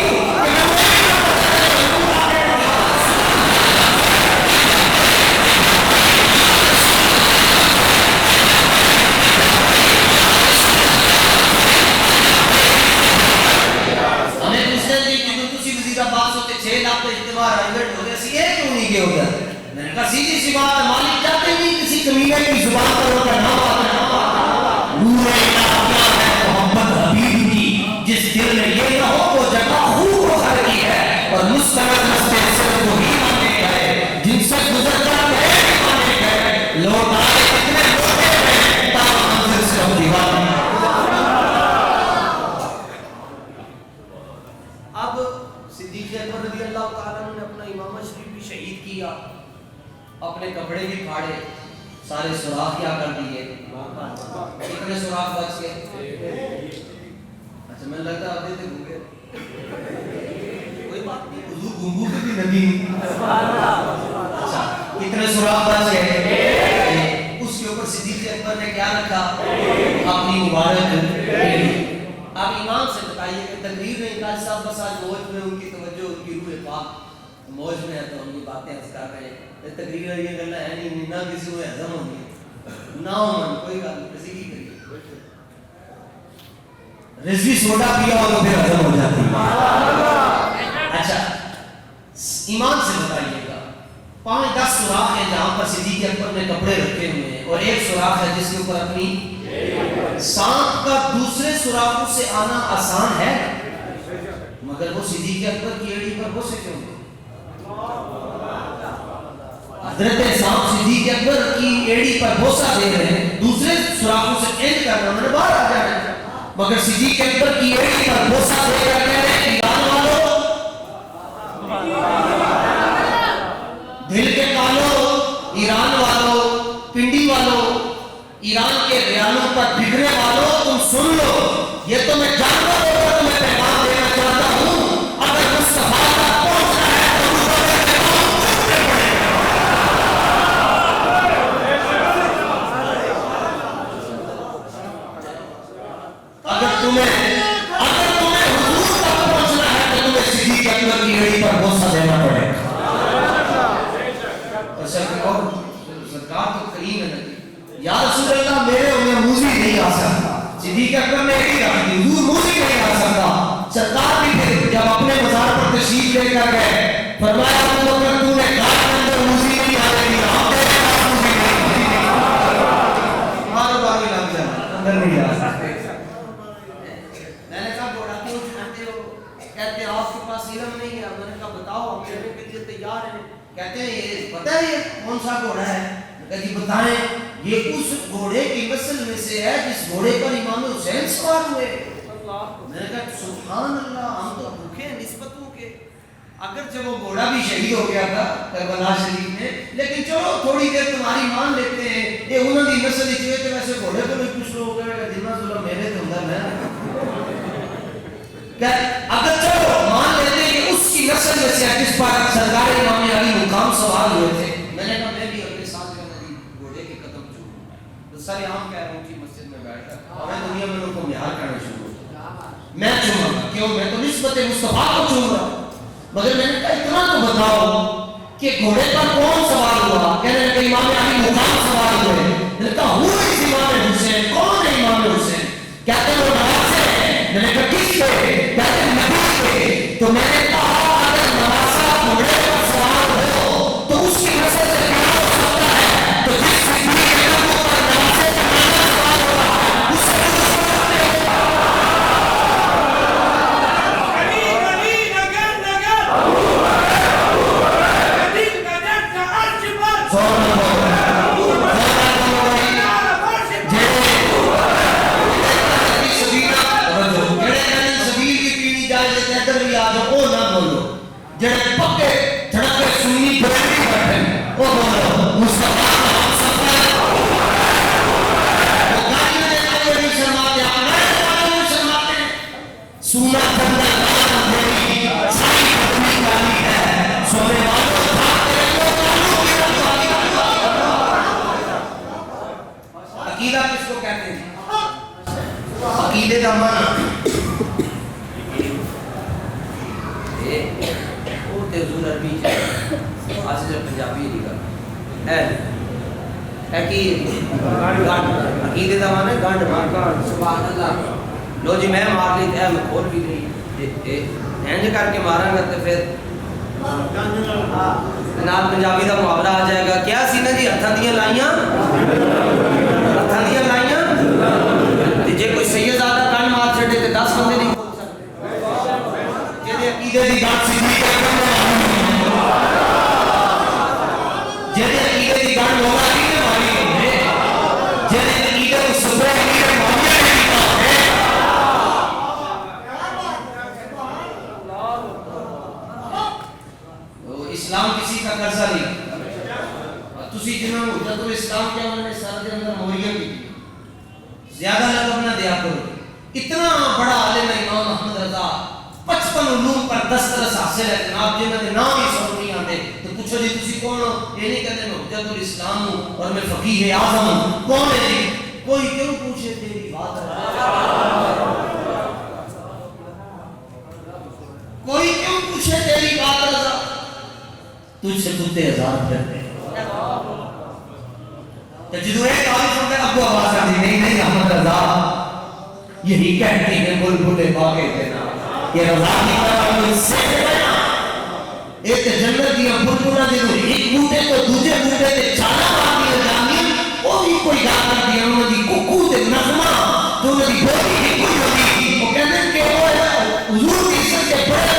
میں نے کہا سیدھی سی بات ہے مالک چاہتے نہیں کسی کمینے کی زبان پر ان کا نام آتا نور الہ ہے محمد حبیب کی، جس دل میں یہ نہ ہو وہ جگہ خوب ہو کر کی ہے اور مستند مستے سے وہ ہی مانے گئے جن سے گزر کر گئے مانے گئے لوگ آئے کتنے لوٹے گئے تاہم منزل سے ہم دیوانے۔ اب صدیق اکبر رضی اللہ تعالیٰ نے اپنا امامہ شریف بھی شہید کیا، اپنے کپڑے بھی پھاڑے، سارے سوراخ کیا کر دیے، کتنے سوراخ بچ گئے؟ اچھا میں لگتا آپ دیتے گھوگے کوئی بات نہیں، حضور گھوگو کے بھی نبی۔ اچھا کتنے سوراخ بچ گئے؟ اس کے اوپر صدیق اکبر نے کیا رکھا؟ اپنی مبارک۔ آپ امام سے بتائیے کہ تقریر میں انقاذ صاحب بس آج موج میں ان کی توجہ ان کی روح پاک موج میں ہے تو ہم یہ باتیں اذکار رہے ہیں، تقریر یہ گلا ہے نہیں نہ کسی کو ہضم ہوگی نہ ہو کوئی بات نہیں، کسی کی کریے رضوی سوڈا پیا ہو تو پھر ہضم ہو جاتی ہے۔ اچھا ایمان سے بتائیے گا 5-10 سوراخ ہیں جہاں پر صدیق اکبر نے کپڑے رکھے ہوئے ہیں اور ایک سوراخ ہے جس کے اوپر اپنی سانپ کا دوسرے سوراخوں سے آنا آسان ہے؟ مگر وہ صدیق اکبر کی ایڑی پر بوسے کیوں دے؟ حضرت صاحب صدیق اکبر کی ایڑی پر بوسہ دے رہے ہیں، دوسرے سراخوں سے اینڈ کر رہے ہیں، انہوں نے باہر آ جانا ہے، مگر صدیق اکبر کی ایڑی پر بوسہ دے کر کہہ رہے ہیں ایران والوں، دل کے کالوں، ایران والوں، پنڈی والوں، ایران کے ریالوں پر بگڑنے والوں، تم سن لو، یہ تو میں جانتا ہوں، تمہیں پیغام دینا چاہتا ہوں، اگر مصطفیٰ تک پہنچنا ہے تو اگر تمہیں حضور تک پہنچنا ہے تو تمہیں صدیق اکبر کی ایڑی پر بوسہ دینا پڑے گا۔ سرکار تو کریم ہے نبی، یا رسول اللہ میرے انہیں موزی نہیں آ سکتا، صدیق اکبر نے ایک ہی کہا کہ حضور موزی نہیں آ سکتا۔ سرکار بھی پھر جب اپنے مزار پر تشریف لے کر گئے فرمایا ابو بکر تو نے کہا کہ اندر موزی نہیں آنے دیا، ہم تیرے پاس موزی نہیں ہمارے باقی لگ جانا اندر نہیں آ سکتے۔ میں نے کہا گھوڑا کیوں اٹھاتے ہو؟ کہتے ہیں آپ کے پاس علم نہیں ہے۔ میں نے کہا بتاؤ ہم چلنے کے لیے تیار ہیں۔ کہتے ہیں یہ پتہ ہے یہ کون سا گھوڑا ہے؟ میں کہا جی بتائیں۔ یہ اس گھوڑے کی نسل میں سے ہے جس گھوڑے پر امام حسین سوار ہوئے۔ میں نے کہا سبحان اللہ، ہم تو بھوکے ہیں نسبتوں کے، اگرچہ وہ گھوڑا بھی شہید ہو گیا تھا کربلا شریف میں، لیکن چلو تھوڑی دیر تمہاری مان لیتے ہیں، یہ انہوں نے نسل چاہیے تو ویسے گھوڑے کو بھی کچھ لوگ ہیں جنہ ظلم میرے تو اندر ہے۔ اگر چلو مان لیتے ہیں کہ اس کی نسل میں سے جس پر سرکار امام علی مقام سوال ہوئے تھے، میں نے کہا میں بھی اپنے ساتھ گھوڑے کے قدم چوموں تو سارے عام کہہ رہا ہوں کہ مسجد میں بیٹھ کر میں دنیا میں لوگوں کو نہار کرنا شروع ہوتا، میں چوما کیوں؟ میں تو نسبت مصطفیٰ کو چوم رہا ہوں۔ مگر میں نے کہا اتنا تو بتاؤ کہ گھوڑے پر کون سوار ہوا؟ کہنے لگے امام علی مقام سوار ہوئے۔ میں نے کہا ہو اس امام حسین، کون ہے امام حسین؟ کہتے ہیں وہ نواسے ہیں۔ میں نے کہا کس پہ؟ کہتے ہیں نبی پہ۔ تو میں نے کہا اگر نواسا گھوڑے پر سوار ہو تو اس کی نسل سے کیا ہو سکتا ہے؟ تو جس صدیق اکبر پر نواسے کا نام سوار ہوگا اس سے کچھ سکتے ہوگا۔ جڑے پکے دھڑکے سنی بریلی بیٹھے وہ بولو مصطفیٰ وہ گاڑی میں کوئی نہیں شرماتے، آپ نہیں شرماتے۔ سونا بندہ گانا میری سائی بدنی گالی ہے، سونے والوں بھاگتے رہو کالوں کی رکھوالی۔ عقیدہ کس کو کہتے ہیں؟ عقیدے کا معنی حضور عربی آج سے پنجابی لکھا ہے کہ عقیدے کا معنی گانڈ مار، سبحان اللہ۔ لو جی میں مار لی تھے، میں کھول بھی نہیں اینج کر کے مارا گا تو پھر نال پنجابی کا محاورہ آ جائے گا، کیا سی نا جی ہتھاں دیاں لائیاں، ہتھاں دیاں لائیاں جے کوئی سید زیادہ گانڈ مار چھڑے تو 10 بندے نہیں کھول سکتے۔ جے عقیدے دی گانڈ سی جیسے عقیدے کی گانڈ ہوگا عقیدے مانی ہوگے، جیسے عقیدے کو سبرہ عقیدے معاملہ نہیں کیتا ہے۔ اسلام کسی کا قرضہ نہیں، تسی جنہوں نے حجت الاسلام کیا انہوں نے سر دے اندر موریاں کی زیادہ لقب نہ دیا کرو۔ اتنا بڑا عالم امام احمد رضا 55 علوم پر دسترس حاصل ہے جناب، جنہوں نے نام ہی سن نہیں آتے تو پوچھو جی تسی کون ہو؟ یہ نہیں کہتے میں حجت الاسلام ہوں اور میں فقیہ اعظم ہوں۔ کون ہے جی؟ کوئی کیوں پوچھے تیری بات ہے، کوئی کیوں پوچھے تیری بات رضا، تجھ سے کتے ہزار پھرتے ہیں۔ جدو ایک آئی سنتے ابو آواز آتی نہیں نہیں احمد رضا یہی کہتی ہے بلبلے باغے دینا، یہ رضا کی طرح وہ اس سے بنا ایک جنت دیا بلبلہ دینا، ایک بوٹے تو دوجے بوٹے تے چالا باقی جانی وہ بھی کوئی گاہ کر دیا انہوں نے ککو تے نغمہ تو انہوں نے بولی بھی کوئی ہوگی وہ کہنے کہ وہ حضور کی عزت کے بڑے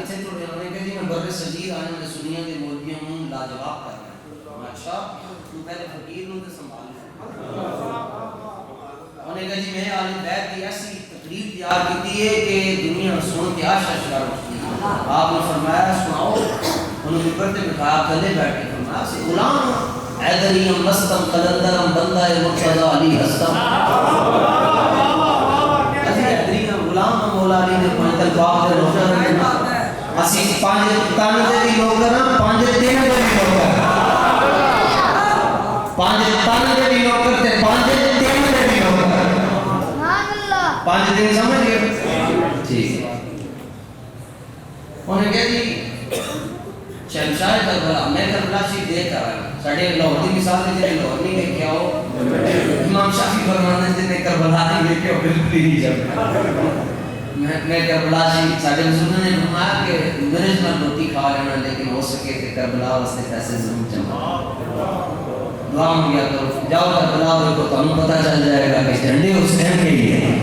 کتنے تو انہوں نے کہا جی میں بر صغیر آنے میں سنیا کے مولویوں ہوں لاجواب کر رہا ہوں اچھا تو پہلے فقیر نوں تے سنبھال لے انہوں نے کہا جی میں عالم بیت کی ایسی تقریر تیار کی ہے کہ دنیا سن کے آشا اٹھتی ہے آپ نے فرمایا سناؤ انہوں نے ممبر تے بٹھایا تھلے بیٹھ کے فرمایا سے غلام حیدریم مستم قلندرم بندہ مرتضی علی ہستم اسی حیدریم غلام مولا علی نے پنجل باغ دے روشن اسی پانچ تانے دے بھی لوگ نا پانچ تین دے بھی لوگ پانچ تانے دے بھی لوگ کرتے پانچ تین دے بھی لوگ پانچ دن سمجھ گئے ٹھیک انہوں نے کہا جی شہنشاہ کربلا میں کربلا شریف دیکھ کر آیا ساڑھے لاہور کی مثال دیتے ہیں لاہور نہیں دیکھ کے آؤ امام شافعی فرماتے ہیں کربلا نہیں دیکھ کے آؤ بالکل ہی نہیں جب میں کربلا شریف ساڑھے بزرگوں نے فرمایا کہ میرے میں روٹی کھا لینا لیکن ہو سکے کہ کربلا واسطے پیسے ضرور جمع دعا مانگیا کرو جاؤ کربلا ہوئے کو تمہیں پتہ چل جائے گا کہ جھنڈے حسین کے لیے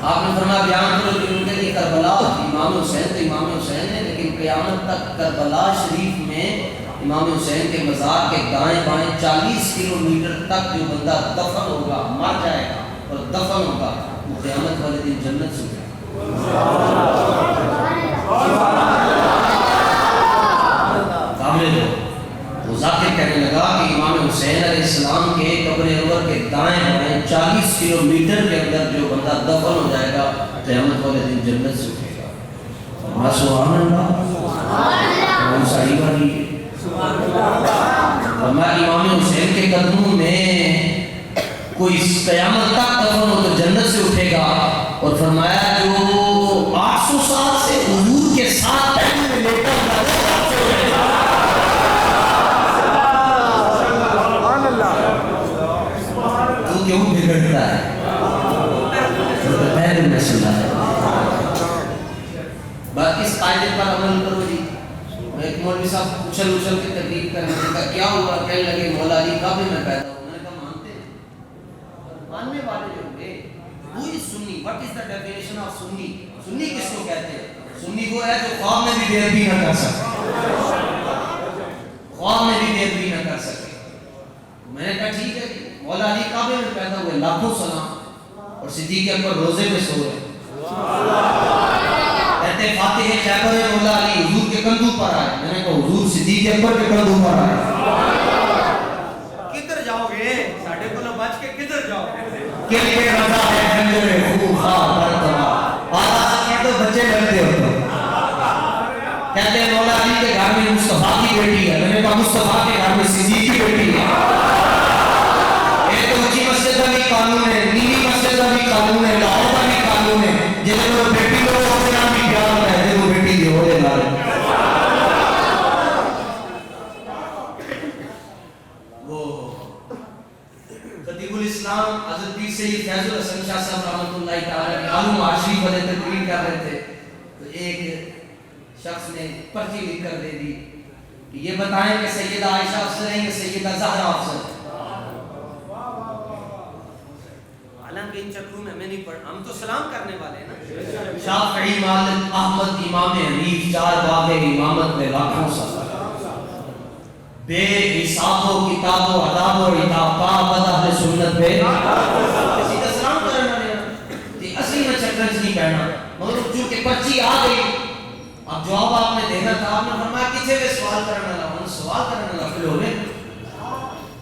آپ نے فرمایا بیان کرو کہ ان کے لیے کربلا امام حسین تو امام حسین ہے لیکن قیامت تک کربلا شریف میں امام حسین کے مزار کے دائیں بائیں 40 کلومیٹر تک جو بندہ دفن ہوگا مر جائے گا اور دفن ہوگا وہ قیامت والے دن جنت سے قابل وہ ذاکر کہنے لگا کہ امام حسین علیہ السلام کے قبر انور کے دائیں بائیں 40 کلومیٹر کے اندر جو بندہ دفن ہو جائے گا قیامت والے دن جنت سے اٹھے گا سبحان اللہ صحیح والی امام حسین کے قدموں میں کوئی قیامت تک دفن ہو تو جنت سے اٹھے گا اور فرمایا جو 800 سال سے حضور کے ساتھ میں لیٹا تو کیوں بگڑتا ہے پہلے میں سنا ہے باقی اس قاعدے پر عمل کرو جی ایک مولوی صاحب اچھل کے تقریر کرنے کا کیا ہوا کہنے لگے مولا علی کعبے میں پیدا ہوا میں نے کہا مانتے ہیں ماننے والے جو ہوئے وہی سنی what is the definition of سنی سنی کس کو کہتے ہیں سنی وہ ہے جو خواب میں بھی دیر بھی نہ کر سکے خواب میں بھی دیر بھی نہ کر سکے میں نے کہا ٹھیک ہے مولا علی کعبے میں پیدا ہوئے لاکھوں سلام اور صدیق اکبر روزے میں سو رہے کہتے فاتح خیبر مولا علی حضور کے کندھوں پر آئے میں نے کہا حضور صدیق اکبر کے کندھوں پر آئے کدھر جاؤ گے ساڑھے کو نہ بچ کے کدھر جاؤ گے کل کے رضا ہے جنجر خوب خواب برتبا آدھا سکے تو بچے لگتے ہو کہتے ہیں مولا علی کے گھر میں مصطفیٰ کی بیٹی ہے میں نے کہا مصطفیٰ کے گھر میں صدیق کی بیٹی ہے ایک تو اچھی مسجد کا بھی قانون ہے نیلی مسجد کا بھی قانون ہے لاہور کا بھی قانون ہے جنہیں وہ بیٹی لوگ ہوتے ہیں بھی پیار ہے جنہیں وہ بیٹی جو ہوئے لارے وہ خطیب الاسلام حضرت پیر سید فیض الحسن شاہ صاحب رحمۃ اللہ تعالی عالم عاشری والے تقریر کر رہے تھے تو ایک شخص نے پرچی لکھ کر دے دی کہ یہ بتائیں کہ سیدہ عائشہ افضل ہیں یا سیدہ زہرا افضل ہیں حالانکہ ان چکروں میں نہیں پڑھ ہم تو سلام کرنے والے ہیں نا شافعی مالک احمد امام حنیف چار باب امامت میں لاکھوں سال بے حساب و کتاب و عذاب و عتاب پابند اہل سنت پہ کسی کا سلام کرنے والے ہیں اصلی میں چکرنج نہیں کہنا مگر چونکہ پرچی آ گئی اب جواب آپ نے دینا تھا آپ نے فرمایا کسے میں سوال کرنے والا ہوں سوال کرنے والا پھر ہونے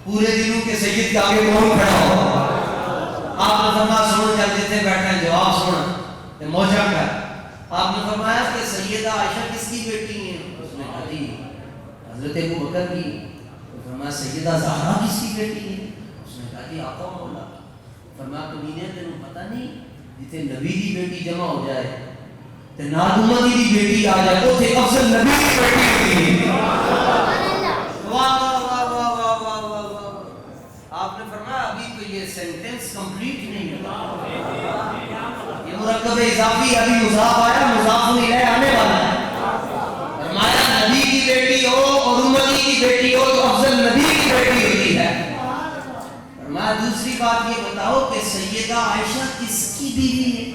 پورے دنوں کے سید کے آگے کون کھڑا ہو آپ نے فرمایا سنو جلدی سے بیٹھے جواب سنو موجہ کر آپ نے فرمایا کہ سیدہ عائشہ کس کی بیٹی ہیں اس نے کہا جی حضرت ابو بکر کی فرمایا سیدہ زہرا کس کی بیٹی ہے اس نے کہا جی آقا مولا فرمایا کمینے تینوں پتہ نہیں جتے نبی دی بیٹی جمع ہو جائے تے نادمہ دی بیٹی آ جائے وہ تھے افضل نبی دی بیٹی ہوتی آپ نے فرمایا ابھی تو یہ سینٹنس کمپلیٹ نہیں ہے یہ مرکب اضافی ابھی مضاف آیا مضاف الیہ آنے والا ہے فرمایا نبی کی بیٹی ہو اور امتی کی بیٹی ہو تو افضل نبی کی بیٹی ہوتی ہے فرمایا دوسری بات یہ بتاؤ کہ سیدہ عائشہ کس کی بیوی ہے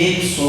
100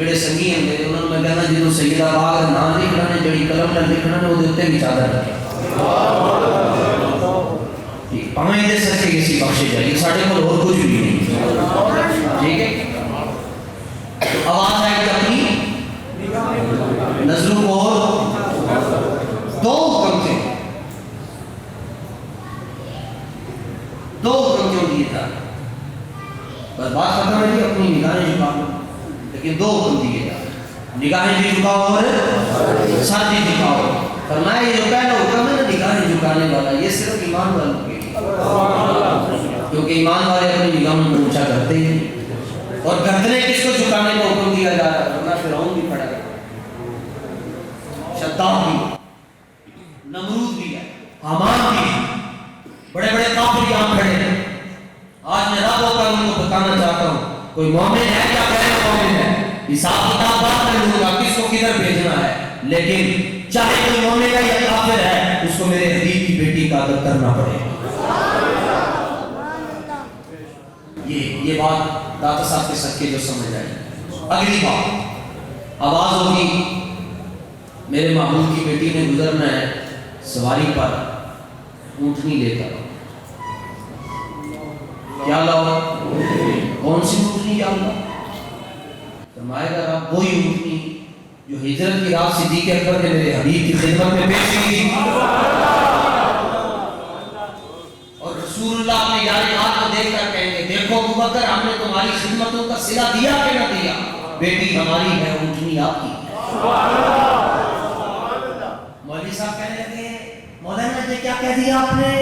ਜਿਹੜੇ ਸੰਗੀ ਹੁੰਦੇ ਨੇ ਉਹਨਾਂ ਨੂੰ ਮੈਂ ਕਹਿੰਦਾ ਜਦੋਂ ਸੈਯਦਾ ਬਾਗ ਨਾਂ ਲਿਖਣਾ ਨੇ ਜਿਹੜੀ ਕਲਮ ਨਾਲ ਲਿਖਣਾ ਨੇ ਉਹਦੇ ਉੱਤੇ ਵੀ ਚਾਦਰ ਰੱਖੇ ਭਾਵੇਂ ਇਹਦੇ ਸੱਚੇ ਕਿਸੇ ਬਖਸ਼ੇ ਜਾਈਏ ਸਾਡੇ ਕੋਲ ਹੋਰ ਕੁਝ ਵੀ ਨਹੀਂ ਠੀਕ ਹੈ। آواز آئے گی اپنی نظروں کو دو حکم تھے، دو حکم کیوں دیے تھا؟ بس بات ختم ہے کہ اپنی نگاہیں جھکاؤ، لیکن دو حکم دیے تھا، نگاہیں بھی جھکاؤ اور سر بھی جھکاؤ۔ فرمایا یہ جو پہلا حکم ہے نا نگاہیں جھکانے والا، یہ صرف ایمان والوں کے لیے، کیونکہ ایمان والے اپنی نگاہوں کو اونچا کرتے ہیں۔ اور گردنیں کس کو جھکانے کا حکم دیا جا رہا ہے؟ ورنہ فرعون بھی پڑا ہے، شداد بھی، نمرود بھی ہے، حامان بھی ہے، بڑے بڑے کافر یہاں کھڑے ہیں۔ آج میں رب ہو کر ان کو بتانا چاہتا ہوں، کوئی مومن ہے کیا غیر مومن ہے، حساب کتاب بات کر لوں گا کس کو کدھر بھیجنا ہے، لیکن چاہے کوئی مومن ہے یا کافر ہے، اس کو میرے حبیب کی بیٹی کا قدر کرنا پڑے گا۔ یہ بات داتا صاحب کے صدقے جو سمجھ آئی۔ اگلی بات، آواز ہوگی میرے محبوب کی بیٹی نے گزرنا ہے سواری پر، اونٹنی لے کر، کیا لاؤ؟ کون سی اونٹنی یا اللہ؟ فرمائے گا رب وہی اونٹنی جو ہجرت کی رات صدیق اکبر نے میرے حبیب کی خدمت میں پیش کی تھی، اور رسول اللہ اپنے یار ہاتھ کو دیکھ کر کہیں گے دیکھو ابوبکر ہم نے تمہاری خدمتوں کا صلہ دیا کہ نہ دیا؟ بیٹی ہماری ہے، اونٹنی آپ کی۔ مولوی صاحب کہنے لگے مولانا جی کیا کہہ دیا آپ نے؟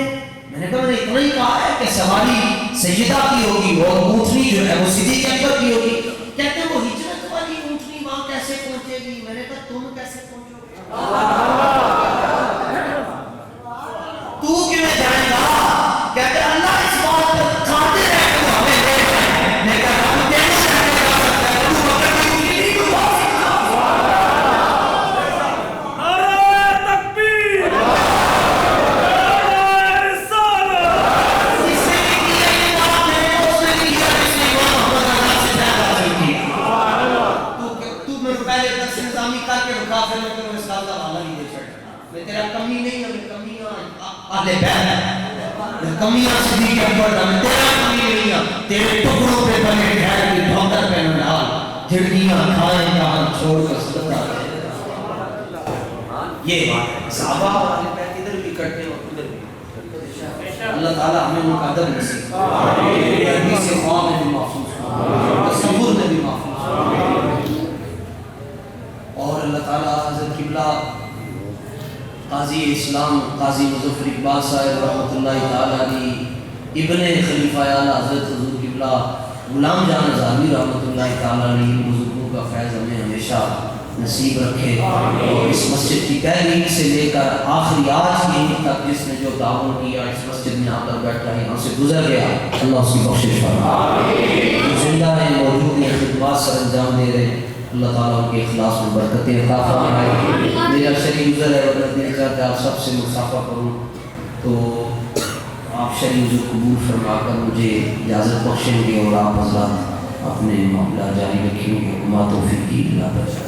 میں نے کہا میں نے اتنا ہی کہا ہے کہ سواری سیدہ کی ہوگی اور اونٹنی جو ہے وہ صدیق اکبر کی ہوگی۔ کہتے ہیں وہ ہجرت والی اونٹنی وہاں کیسے پہنچے گی؟ میں نے کہا تم کیسے پہنچو گے؟ تو کیوں جائے گا؟ کہتے ہیں اللہ اس بات پر قادر ہے تو ہمیں لے جائے۔ میں کہا ہم کیسے جا سکتے ہیں؟ تو اگر کوئی اونٹنی نہیں تو بات کمی نہیں ہے، کمیاں صدیق اکبر دا میں تیرا کمی نہیں ہے، تیرے ٹکڑوں پہ بنے ٹھہر کی ڈھونکر پہ نال جھڑکیاں کھائیں کہاں چھوڑ کر صدقہ دے۔ یہ بات صحابہ والے پہ ادھر بھی کٹتے ہیں اور ادھر بھی۔ اللہ تعالیٰ ہمیں ان کا ادب نصیب حدیث خواب میں بھی محفوظ، تصور میں بھی محفوظ، اور اللہ تعالیٰ حضرت قبلہ قاضی اسلام قاضی مظفر اقبال صاحب رحمۃ اللہ تعالیٰ علیہ ابن خلیفہ اعلیٰ حضرت حضور قبلہ غلام جان ہزاروی رحمۃ اللہ تعالیٰ علیہ بزرگوں کا فیض ہمیں ہمیشہ نصیب رکھے، اور اس مسجد کی پہلی اینٹ سے لے کر آخری آج کی اینٹ تک جس نے جو تعاون کیا اس مسجد میں آ کر بیٹھا ہے، یہاں سے گزر گیا، اللہ اس کی بخشش فرمائے۔ جو زندہ ہیں موجود ہیں خدمات سر انجام دے رہے ہیں، اللہ تعالیٰ ان کے اخلاص میں برکتیں عطا فرمائے۔ میرا شرعی گزر ہے اور دل چاہتا ہے آپ سب سے مصافحہ کروں، تو آپ شرعی گزر قبول فرما کر مجھے اجازت بخشیں گے اور آپ حضرات اپنے معاملہ جاری رکھیں گے۔ ما توفیقی اللہ پر